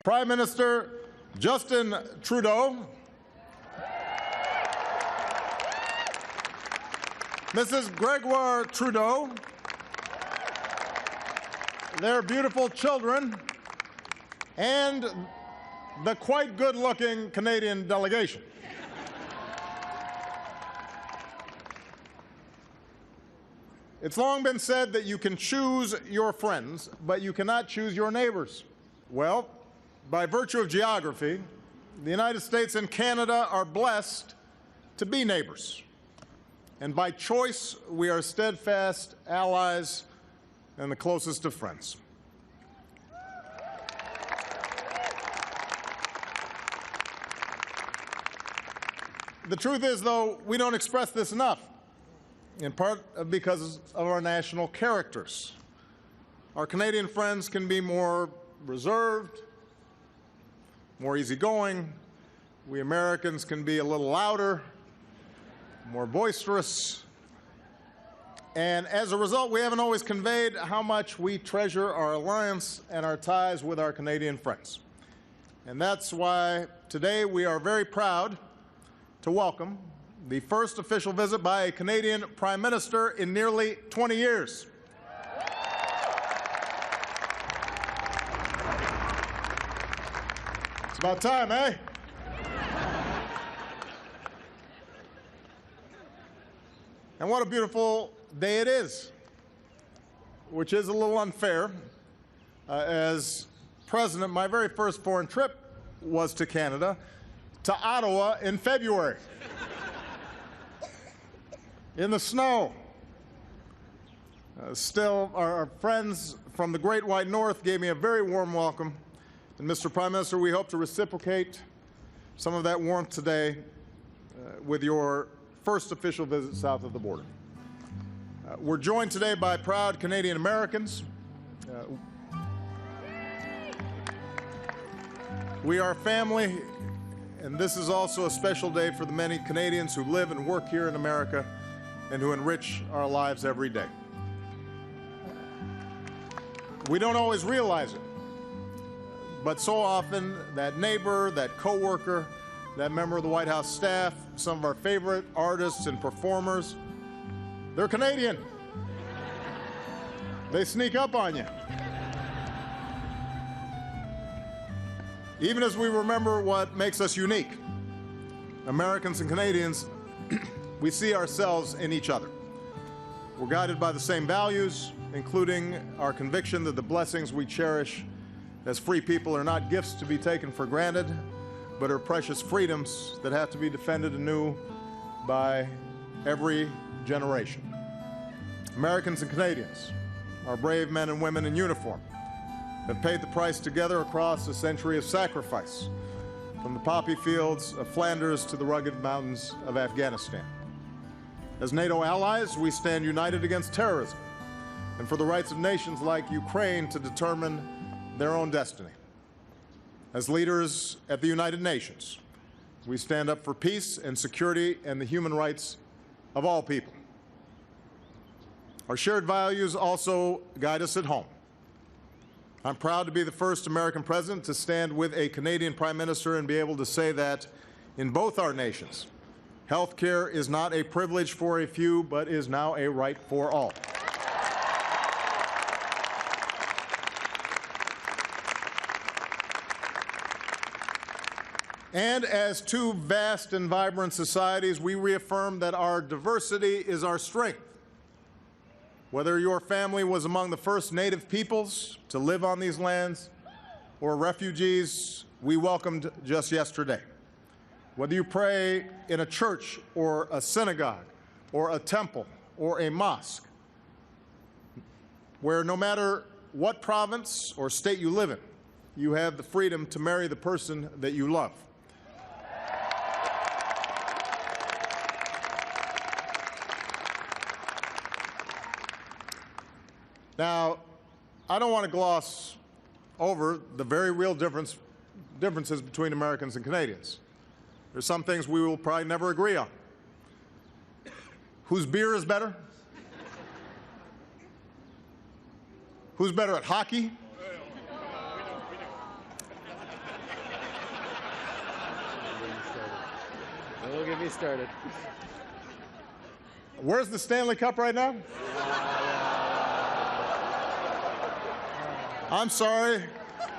Prime Minister Justin Trudeau, Mrs. Gregoire Trudeau, their beautiful children, and the quite good-looking Canadian delegation. It's long been said that you can choose your friends, but you cannot choose your neighbors. Well, by virtue of geography, the United States and Canada are blessed to be neighbors. And by choice, we are steadfast allies and the closest of friends. The truth is, though, we don't express this enough, in part because of our national characters. Our Canadian friends can be more reserved, more easygoing. We Americans can be a little louder, more boisterous. And as a result, we haven't always conveyed how much we treasure our alliance and our ties with our Canadian friends. And that's why today we are very proud to welcome the first official visit by a Canadian Prime Minister in nearly 20 years. It's about time, eh? And what a beautiful day it is, which is a little unfair. As President, my very first foreign trip was to Canada, to Ottawa in February. In the snow. Still, our friends from the Great White North gave me a very warm welcome. And Mr. Prime Minister, we hope to reciprocate some of that warmth today with your first official visit south of the border. We're joined today by proud Canadian Americans. We are family, and this is also a special day for the many Canadians who live and work here in America and who enrich our lives every day. We don't always realize it, but so often that neighbor, that coworker, that member of the White House staff, some of our favorite artists and performers, they're Canadian. They sneak up on you. Even as we remember what makes us unique, Americans and Canadians, we see ourselves in each other. We're guided by the same values, including our conviction that the blessings we cherish as free people are not gifts to be taken for granted, but are precious freedoms that have to be defended anew by every generation. Americans and Canadians, our brave men and women in uniform, have paid the price together across a century of sacrifice, from the poppy fields of Flanders to the rugged mountains of Afghanistan. As NATO allies, we stand united against terrorism and for the rights of nations like Ukraine to determine their own destiny. As leaders at the United Nations, we stand up for peace and security and the human rights of all people. Our shared values also guide us at home. I'm proud to be the first American president to stand with a Canadian Prime Minister and be able to say that in both our nations, health care is not a privilege for a few, but is now a right for all. And as two vast and vibrant societies, we reaffirm that our diversity is our strength. Whether your family was among the first native peoples to live on these lands or refugees we welcomed just yesterday. Whether you pray in a church or a synagogue or a temple or a mosque, where no matter what province or state you live in, you have the freedom to marry the person that you love. Now, I don't want to gloss over the very real differences between Americans and Canadians. There's some things we will probably never agree on. Whose beer is better? Who's better at hockey? Don't get me started. Where's the Stanley Cup right now? I'm sorry.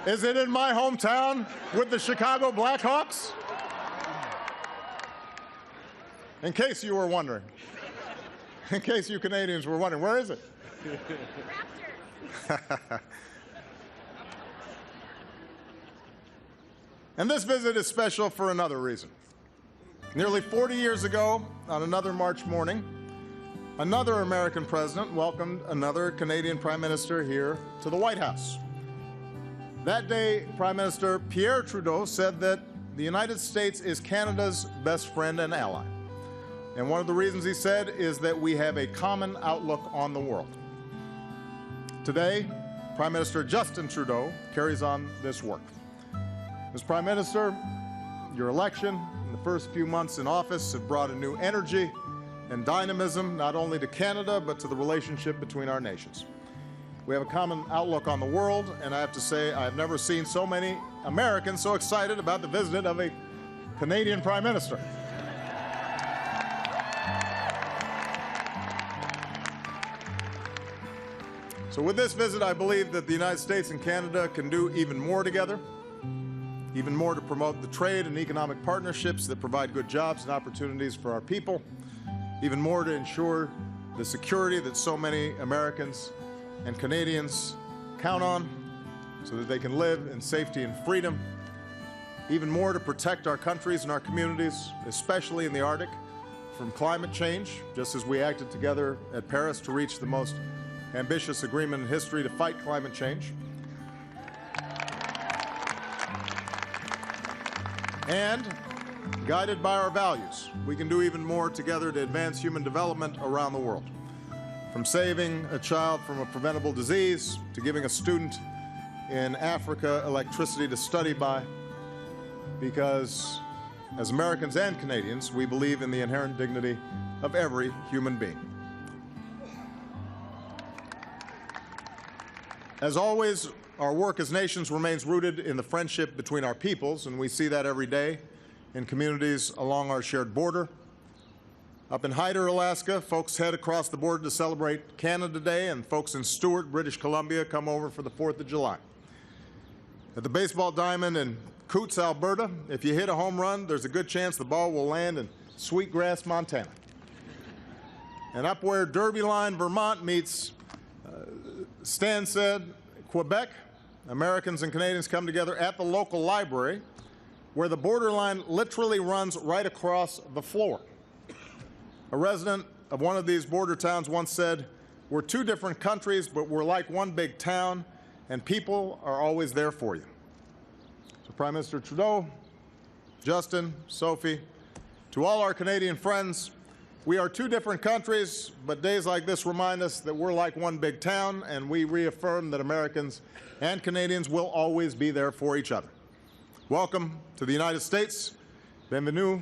Is it in my hometown with the Chicago Blackhawks? In case you were wondering. In case you Canadians were wondering, where is it? And this visit is special for another reason. Nearly 40 years ago, on another March morning, another American president welcomed another Canadian Prime Minister here to the White House. That day, Prime Minister Pierre Trudeau said that the United States is Canada's best friend and ally. And one of the reasons he said is that we have a common outlook on the world. Today, Prime Minister Justin Trudeau carries on this work. As Prime Minister, your election and the first few months in office have brought a new energy and dynamism not only to Canada, but to the relationship between our nations. We have a common outlook on the world, and I have to say I've never seen so many Americans so excited about the visit of a Canadian Prime Minister. So with this visit, I believe that the United States and Canada can do even more together, even more to promote the trade and economic partnerships that provide good jobs and opportunities for our people, even more to ensure the security that so many Americans and Canadians count on so that they can live in safety and freedom, even more to protect our countries and our communities, especially in the Arctic, from climate change, just as we acted together at Paris to reach the most ambitious agreement in history to fight climate change. And, guided by our values, we can do even more together to advance human development around the world. From saving a child from a preventable disease to giving a student in Africa electricity to study by, because as Americans and Canadians, we believe in the inherent dignity of every human being. As always, our work as nations remains rooted in the friendship between our peoples, and we see that every day in communities along our shared border. Up in Hyder, Alaska, folks head across the border to celebrate Canada Day, and folks in Stewart, British Columbia, come over for the 4th of July. At the baseball diamond in Coots, Alberta, if you hit a home run, there's a good chance the ball will land in Sweetgrass, Montana. And up where Derby Line, Vermont meets Stansted, Quebec, Americans and Canadians come together at the local library, where the borderline literally runs right across the floor. A resident of one of these border towns once said, "We're two different countries, but we're like one big town, and people are always there for you." So Prime Minister Trudeau, Justin, Sophie, to all our Canadian friends, we are two different countries, but days like this remind us that we're like one big town, and we reaffirm that Americans and Canadians will always be there for each other. Welcome to the United States. Bienvenue,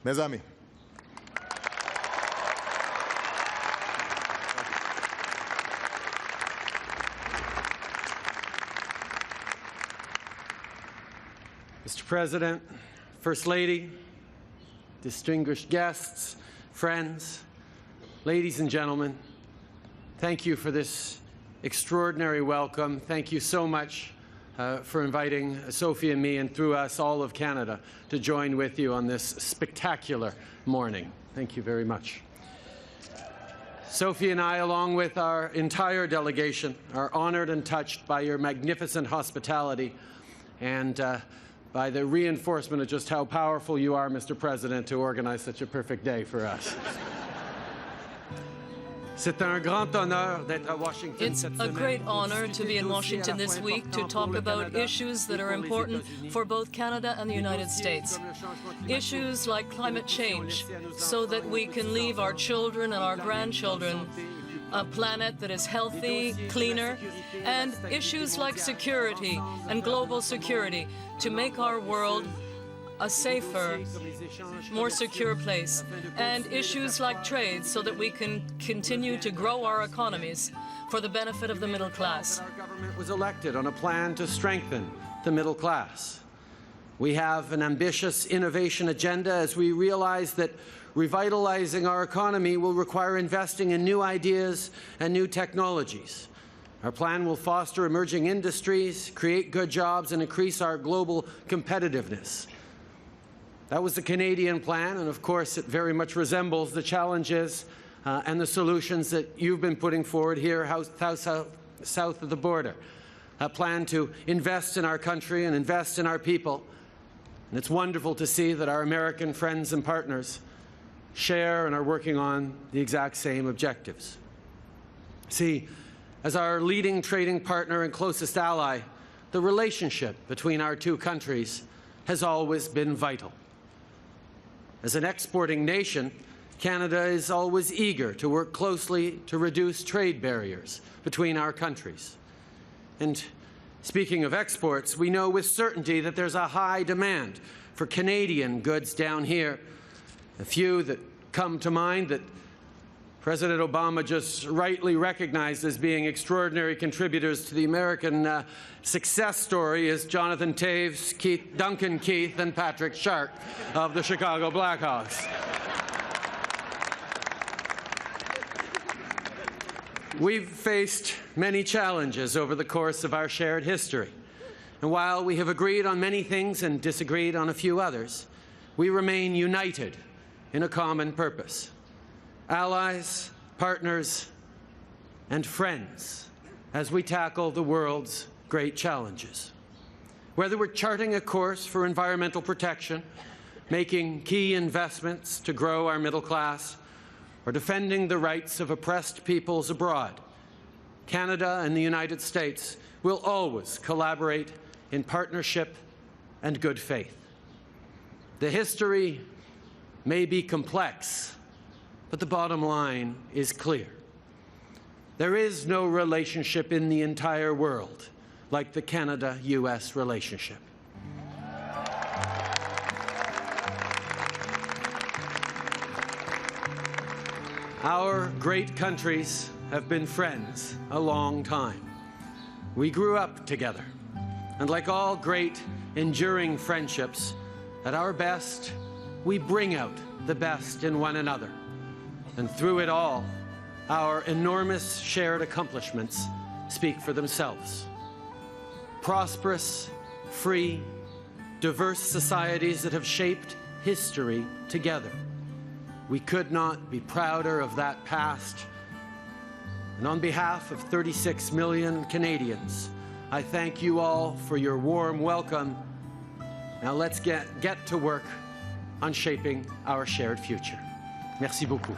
mes amis. Mr. President, First Lady, distinguished guests, friends, ladies and gentlemen, thank you for this extraordinary welcome. Thank you so much for inviting Sophie and me, and through us, all of Canada, to join with you on this spectacular morning. Thank you very much. Sophie and I, along with our entire delegation, are honored and touched by your magnificent hospitality and by the reinforcement of just how powerful you are, Mr. President, to organize such a perfect day for us. C'est un grand honneur d'être à Washington. It's a great honor to be in Washington this week to talk about issues that are important for both Canada and the United States. Issues like climate change, so that we can leave our children and our grandchildren a planet that is healthy, cleaner, and issues like security and global security to make our world a safer, more secure place, and issues like trade so that we can continue to grow our economies for the benefit of the middle class. Our government was elected on a plan to strengthen the middle class. We have an ambitious innovation agenda as we realize that revitalizing our economy will require investing in new ideas and new technologies. Our plan will foster emerging industries, create good jobs, and increase our global competitiveness. That was the Canadian plan, and of course it very much resembles the challenges and the solutions that you've been putting forward here south of the border. A plan to invest in our country and invest in our people. And it's wonderful to see that our American friends and partners share and are working on the exact same objectives. See, as our leading trading partner and closest ally, the relationship between our two countries has always been vital. As an exporting nation, Canada is always eager to work closely to reduce trade barriers between our countries. And speaking of exports, we know with certainty that there's a high demand for Canadian goods down here. A few that come to mind that President Obama just rightly recognized as being extraordinary contributors to the American success story is Jonathan Toews, Duncan Keith, and Patrick Shark of the Chicago Blackhawks. We've faced many challenges over the course of our shared history. And while we have agreed on many things and disagreed on a few others, we remain united in a common purpose. Allies, partners, and friends as we tackle the world's great challenges. Whether we're charting a course for environmental protection, making key investments to grow our middle class, or defending the rights of oppressed peoples abroad, Canada and the United States will always collaborate in partnership and good faith. The history may be complex, but the bottom line is clear. There is no relationship in the entire world like the Canada-US relationship. Our great countries have been friends a long time. We grew up together, and like all great, enduring friendships, at our best, we bring out the best in one another. And through it all, our enormous shared accomplishments speak for themselves. Prosperous, free, diverse societies that have shaped history together. We could not be prouder of that past. And on behalf of 36 million Canadians, I thank you all for your warm welcome. Now let's get to work on shaping our shared future. Merci beaucoup.